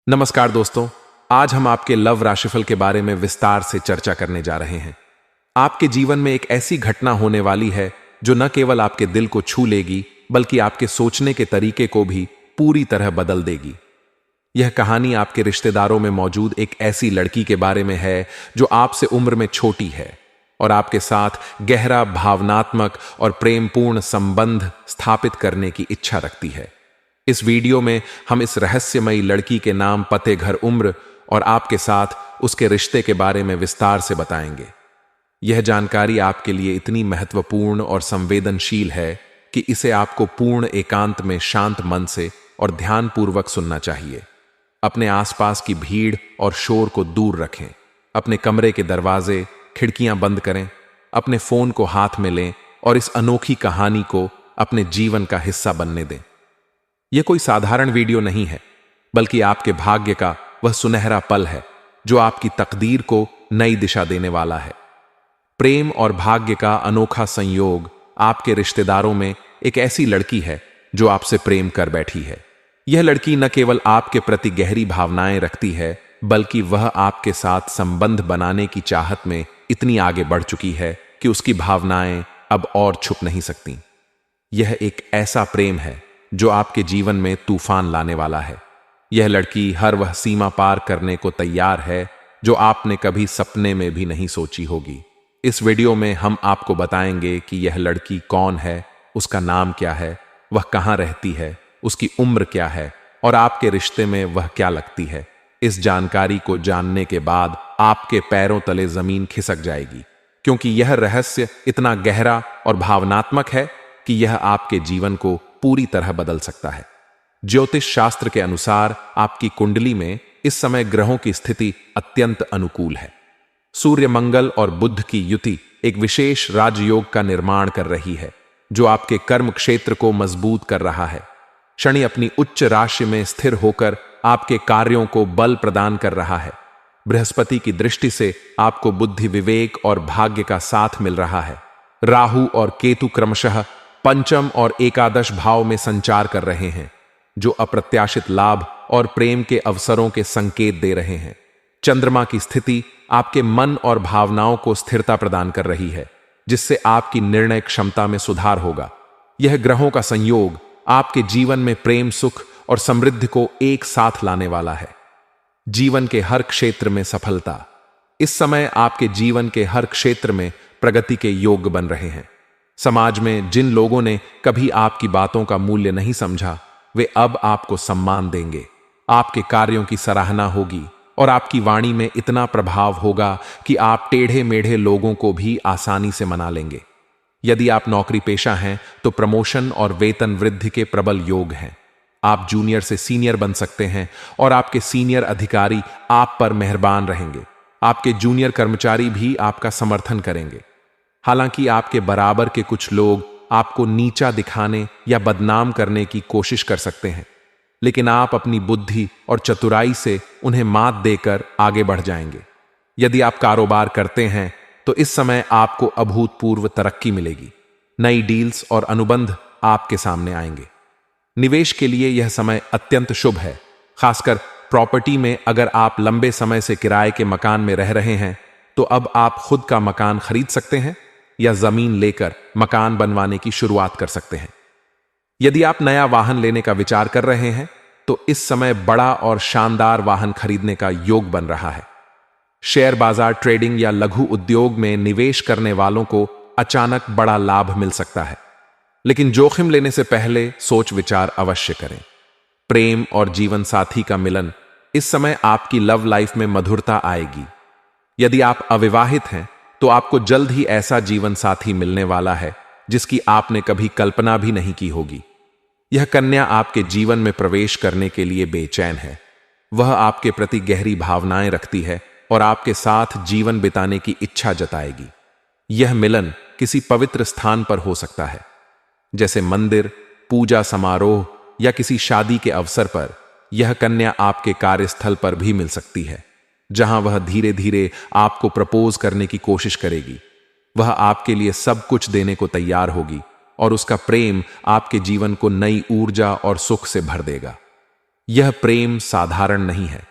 नमस्कार दोस्तों, आज हम आपके लव राशिफल के बारे में विस्तार से चर्चा करने जा रहे हैं। आपके जीवन में एक ऐसी घटना होने वाली है जो न केवल आपके दिल को छू लेगी बल्कि आपके सोचने के तरीके को भी पूरी तरह बदल देगी। यह कहानी आपके रिश्तेदारों में मौजूद एक ऐसी लड़की के बारे में है जो आपसे उम्र में छोटी है और आपके साथ गहरा भावनात्मक और प्रेमपूर्ण संबंध स्थापित करने की इच्छा रखती है। इस वीडियो में हम इस रहस्यमयी लड़की के नाम, पते, घर, उम्र और आपके साथ उसके रिश्ते के बारे में विस्तार से बताएंगे। यह जानकारी आपके लिए इतनी महत्वपूर्ण और संवेदनशील है कि इसे आपको पूर्ण एकांत में शांत मन से और ध्यानपूर्वक सुनना चाहिए। अपने आसपास की भीड़ और शोर को दूर रखें। अपने कमरे के दरवाजे, खिड़कियां बंद करें। अपने फोन को हाथ में लें और इस अनोखी कहानी को अपने जीवन का हिस्सा बनने दें। यह कोई साधारण वीडियो नहीं है, बल्कि आपके भाग्य का वह सुनहरा पल है जो आपकी तकदीर को नई दिशा देने वाला है। प्रेम और भाग्य का अनोखा संयोग आपके रिश्तेदारों में एक ऐसी लड़की है जो आपसे प्रेम कर बैठी है। यह लड़की न केवल आपके प्रति गहरी भावनाएं रखती है, बल्कि वह आपके साथ संबंध बनाने की चाहत में इतनी आगे बढ़ चुकी है कि उसकी भावनाएं अब और छुप नहीं सकती। यह एक ऐसा प्रेम है जो आपके जीवन में तूफान लाने वाला है। यह लड़की हर वह सीमा पार करने को तैयार है जो आपने कभी सपने में भी नहीं सोची होगी। इस वीडियो में हम आपको बताएंगे कि यह लड़की कौन है, उसका नाम क्या है, वह कहाँ रहती है, उसकी उम्र क्या है और आपके रिश्ते में वह क्या लगती है। इस जानकारी को जानने के बाद आपके पैरों तले जमीन खिसक जाएगी, क्योंकि यह रहस्य इतना गहरा और भावनात्मक है कि यह आपके जीवन को पूरी तरह बदल सकता है। ज्योतिष शास्त्र के अनुसार आपकी कुंडली में इस समय ग्रहों की स्थिति अत्यंत अनुकूल है। सूर्य, मंगल और बुध की युति एक विशेष राजयोग का निर्माण कर रही है जो आपके कर्म क्षेत्र को मजबूत कर रहा है। शनि अपनी उच्च राशि में स्थिर होकर आपके कार्यों को बल प्रदान कर रहा है। बृहस्पति की दृष्टि से आपको बुद्धि, विवेक और भाग्य का साथ मिल रहा है। राहु और केतु क्रमशः पंचम और एकादश भाव में संचार कर रहे हैं जो अप्रत्याशित लाभ और प्रेम के अवसरों के संकेत दे रहे हैं। चंद्रमा की स्थिति आपके मन और भावनाओं को स्थिरता प्रदान कर रही है, जिससे आपकी निर्णय क्षमता में सुधार होगा। यह ग्रहों का संयोग आपके जीवन में प्रेम, सुख और समृद्धि को एक साथ लाने वाला है। जीवन के हर क्षेत्र में सफलता। इस समय आपके जीवन के हर क्षेत्र में प्रगति के योग बन रहे हैं। समाज में जिन लोगों ने कभी आपकी बातों का मूल्य नहीं समझा, वे अब आपको सम्मान देंगे। आपके कार्यों की सराहना होगी और आपकी वाणी में इतना प्रभाव होगा कि आप टेढ़े मेढ़े लोगों को भी आसानी से मना लेंगे। यदि आप नौकरी पेशा हैं तो प्रमोशन और वेतन वृद्धि के प्रबल योग हैं। आप जूनियर से सीनियर बन सकते हैं और आपके सीनियर अधिकारी आप पर मेहरबान रहेंगे। आपके जूनियर कर्मचारी भी आपका समर्थन करेंगे। हालांकि आपके बराबर के कुछ लोग आपको नीचा दिखाने या बदनाम करने की कोशिश कर सकते हैं, लेकिन आप अपनी बुद्धि और चतुराई से उन्हें मात देकर आगे बढ़ जाएंगे। यदि आप कारोबार करते हैं तो इस समय आपको अभूतपूर्व तरक्की मिलेगी। नई डील्स और अनुबंध आपके सामने आएंगे। निवेश के लिए यह समय अत्यंत शुभ है, खासकर प्रॉपर्टी में। अगर आप लंबे समय से किराए के मकान में रह रहे हैं तो अब आप खुद का मकान खरीद सकते हैं या जमीन लेकर मकान बनवाने की शुरुआत कर सकते हैं। यदि आप नया वाहन लेने का विचार कर रहे हैं तो इस समय बड़ा और शानदार वाहन खरीदने का योग बन रहा है। शेयर बाजार, ट्रेडिंग या लघु उद्योग में निवेश करने वालों को अचानक बड़ा लाभ मिल सकता है, लेकिन जोखिम लेने से पहले सोच विचार अवश्य करें। प्रेम और जीवन साथी का मिलन। इस समय आपकी लव लाइफ में मधुरता आएगी। यदि आप अविवाहित हैं तो आपको जल्द ही ऐसा जीवन साथी मिलने वाला है जिसकी आपने कभी कल्पना भी नहीं की होगी। यह कन्या आपके जीवन में प्रवेश करने के लिए बेचैन है। वह आपके प्रति गहरी भावनाएं रखती है और आपके साथ जीवन बिताने की इच्छा जताएगी। यह मिलन किसी पवित्र स्थान पर हो सकता है, जैसे मंदिर, पूजा समारोह या किसी शादी के अवसर पर। यह कन्या आपके कार्यस्थल पर भी मिल सकती है, जहां वह धीरे धीरे आपको प्रपोज करने की कोशिश करेगी। वह आपके लिए सब कुछ देने को तैयार होगी और उसका प्रेम आपके जीवन को नई ऊर्जा और सुख से भर देगा। यह प्रेम साधारण नहीं है,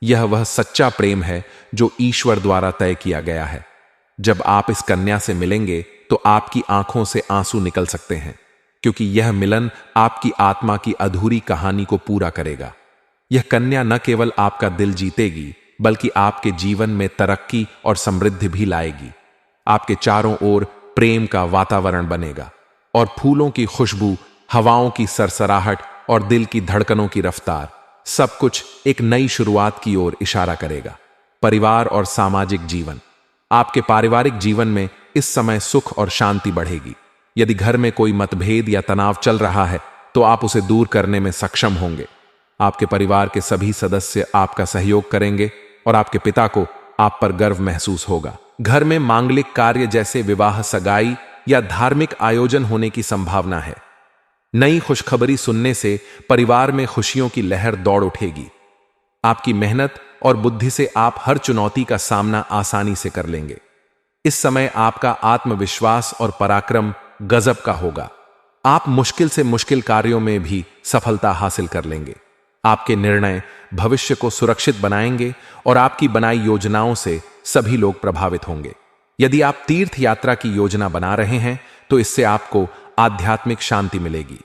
यह वह सच्चा प्रेम है जो ईश्वर द्वारा तय किया गया है। जब आप इस कन्या से मिलेंगे तो आपकी आंखों से आंसू निकल सकते हैं, क्योंकि यह मिलन आपकी आत्मा की अधूरी कहानी को पूरा करेगा। यह कन्या न केवल आपका दिल जीतेगी, बल्कि आपके जीवन में तरक्की और समृद्धि भी लाएगी। आपके चारों ओर प्रेम का वातावरण बनेगा और फूलों की खुशबू, हवाओं की सरसराहट और दिल की धड़कनों की रफ्तार, सब कुछ एक नई शुरुआत की ओर इशारा करेगा। परिवार और सामाजिक जीवन। आपके पारिवारिक जीवन में इस समय सुख और शांति बढ़ेगी। यदि घर में कोई मतभेद या तनाव चल रहा है तो आप उसे दूर करने में सक्षम होंगे। आपके परिवार के सभी सदस्य आपका सहयोग करेंगे और आपके पिता को आप पर गर्व महसूस होगा। घर में मांगलिक कार्य जैसे विवाह, सगाई या धार्मिक आयोजन होने की संभावना है। नई खुशखबरी सुनने से परिवार में खुशियों की लहर दौड़ उठेगी। आपकी मेहनत और बुद्धि से आप हर चुनौती का सामना आसानी से कर लेंगे। इस समय आपका आत्मविश्वास और पराक्रम गजब का होगा। आप मुश्किल से मुश्किल कार्यों में भी सफलता हासिल कर लेंगे। आपके निर्णय भविष्य को सुरक्षित बनाएंगे और आपकी बनाई योजनाओं से सभी लोग प्रभावित होंगे। यदि आप तीर्थ यात्रा की योजना बना रहे हैं तो इससे आपको आध्यात्मिक शांति मिलेगी।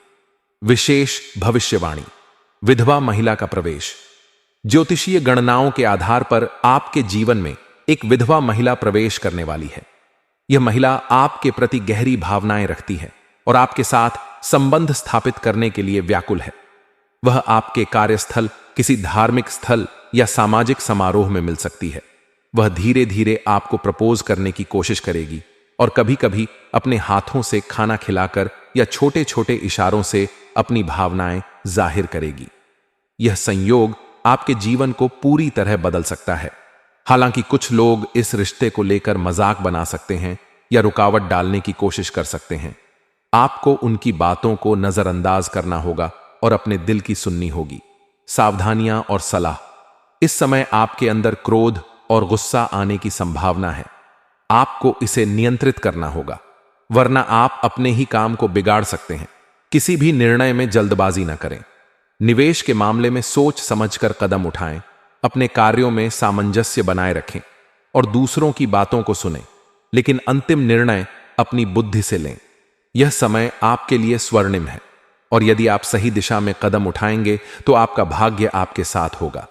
विशेष भविष्यवाणी। विधवा महिला का प्रवेश। ज्योतिषीय गणनाओं के आधार पर आपके जीवन में एक विधवा महिला प्रवेश करने वाली है। यह महिला आपके प्रति गहरी भावनाएं रखती है और आपके साथ संबंध स्थापित करने के लिए व्याकुल है। वह आपके कार्यस्थल, किसी धार्मिक स्थल या सामाजिक समारोह में मिल सकती है। वह धीरे धीरे आपको प्रपोज करने की कोशिश करेगी और कभी कभी अपने हाथों से खाना खिलाकर या छोटे छोटे इशारों से अपनी भावनाएं जाहिर करेगी। यह संयोग आपके जीवन को पूरी तरह बदल सकता है। हालांकि कुछ लोग इस रिश्ते को लेकर मजाक बना सकते हैं या रुकावट डालने की कोशिश कर सकते हैं। आपको उनकी बातों को नजरअंदाज करना होगा और अपने दिल की सुननी होगी। सावधानियां और सलाह। इस समय आपके अंदर क्रोध और गुस्सा आने की संभावना है। आपको इसे नियंत्रित करना होगा, वरना आप अपने ही काम को बिगाड़ सकते हैं। किसी भी निर्णय में जल्दबाजी न करें। निवेश के मामले में सोच समझकर कदम उठाएं। अपने कार्यों में सामंजस्य बनाए रखें और दूसरों की बातों को सुनें, लेकिन अंतिम निर्णय अपनी बुद्धि से लें। यह समय आपके लिए स्वर्णिम है और यदि आप सही दिशा में कदम उठाएंगे तो आपका भाग्य आपके साथ होगा।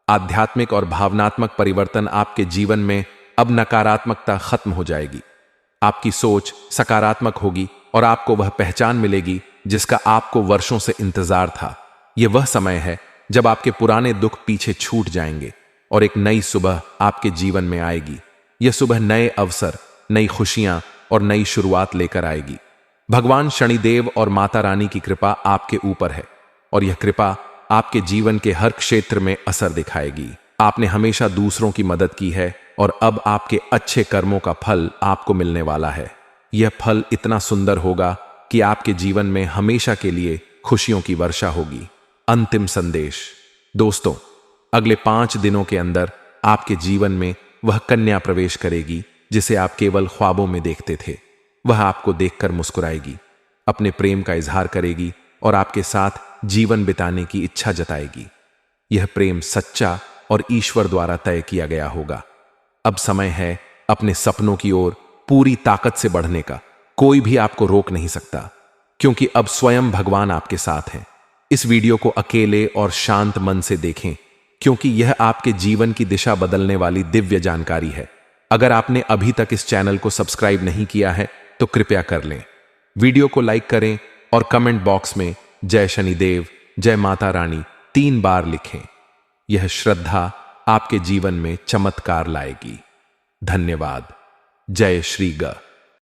आध्यात्मिक और भावनात्मक परिवर्तन। आपके जीवन में अब नकारात्मकता खत्म हो जाएगी। आपकी सोच सकारात्मक होगी और आपको वह पहचान मिलेगी जिसका आपको वर्षों से इंतजार था। यह वह समय है जब आपके पुराने दुख पीछे छूट जाएंगे और एक नई सुबह आपके जीवन में आएगी। यह सुबह नए अवसर, नई खुशियां और नई शुरुआत लेकर आएगी। भगवान शनिदेव और माता रानी की कृपा आपके ऊपर है और यह कृपा आपके जीवन के हर क्षेत्र में असर दिखाएगी। आपने हमेशा दूसरों की मदद की है और अब आपके अच्छे कर्मों का फल आपको मिलने वाला है। यह फल इतना सुंदर होगा कि आपके जीवन में हमेशा के लिए खुशियों की वर्षा होगी। अंतिम संदेश। दोस्तों, अगले 5 दिनों के अंदर आपके जीवन में वह कन्या प्रवेश करेगी जिसे आप केवल ख्वाबों में देखते थे। वह आपको देखकर मुस्कुराएगी, अपने प्रेम का इजहार करेगी और आपके साथ जीवन बिताने की इच्छा जताएगी। यह प्रेम सच्चा और ईश्वर द्वारा तय किया गया होगा। अब समय है अपने सपनों की ओर पूरी ताकत से बढ़ने का। कोई भी आपको रोक नहीं सकता, क्योंकि अब स्वयं भगवान आपके साथ हैं। इस वीडियो को अकेले और शांत मन से देखें, क्योंकि यह आपके जीवन की दिशा बदलने वाली दिव्य जानकारी है। अगर आपने अभी तक इस चैनल को सब्सक्राइब नहीं किया है तो कृपया कर लें। वीडियो को लाइक करें और कमेंट बॉक्स में जय शनिदेव, जय माता रानी 3 बार लिखें। यह श्रद्धा आपके जीवन में चमत्कार लाएगी। धन्यवाद। जय श्री ग।